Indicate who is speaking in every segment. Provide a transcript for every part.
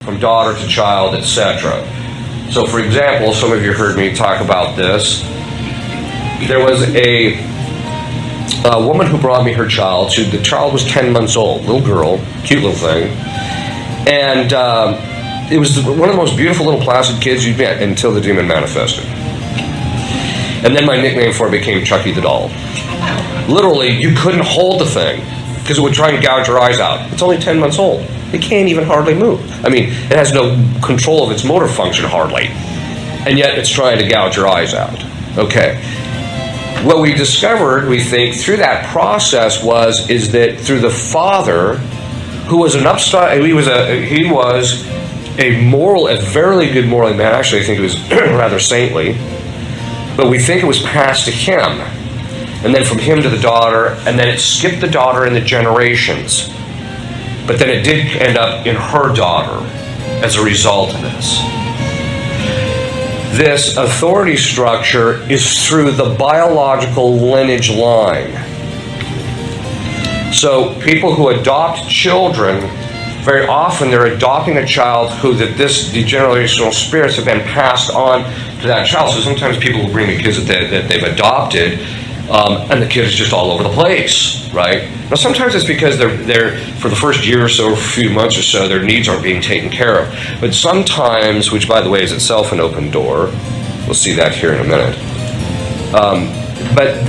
Speaker 1: from daughter to child, etc. So, for example, some of you heard me talk about this. There was a woman who brought me her child. The child was 10 months old, little girl, cute little thing. And it was one of the most beautiful little placid kids you'd met until the demon manifested. And then my nickname for it became Chucky the doll. Literally, you couldn't hold the thing because it would try and gouge your eyes out. It's only 10 months old. It can't even hardly move. I mean, it has no control of its motor function hardly. And yet it's trying to gouge your eyes out. Okay. What we discovered, we think, through that process is that through the father, who was an upstart, he was a very good moral man. Actually, I think he was rather saintly. But we think it was passed to him. And then from him to the daughter, and then it skipped the daughter in the generations. But then it did end up in her daughter as a result of this. This authority structure is through the biological lineage line. So people who adopt children, very often they're adopting a child who the generational spirits have been passed on to that child. So sometimes people will bring the kids that they've adopted, and the kid is just all over the place, right? Now sometimes it's because they're for the first year or so, or a few months or so, their needs aren't being taken care of. But sometimes, which by the way is itself an open door, we'll see that here in a minute. But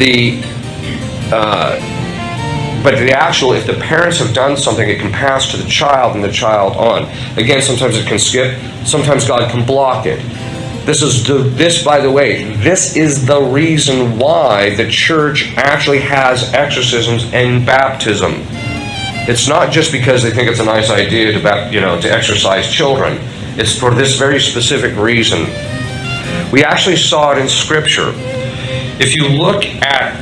Speaker 1: the actual, if the parents have done something, it can pass to the child and the child on. Again, sometimes it can skip. Sometimes God can block it. By the way, this is the reason why the church actually has exorcisms and baptism. It's not just because they think it's a nice idea to exorcise children. It's for this very specific reason. We actually saw it in Scripture. If you look at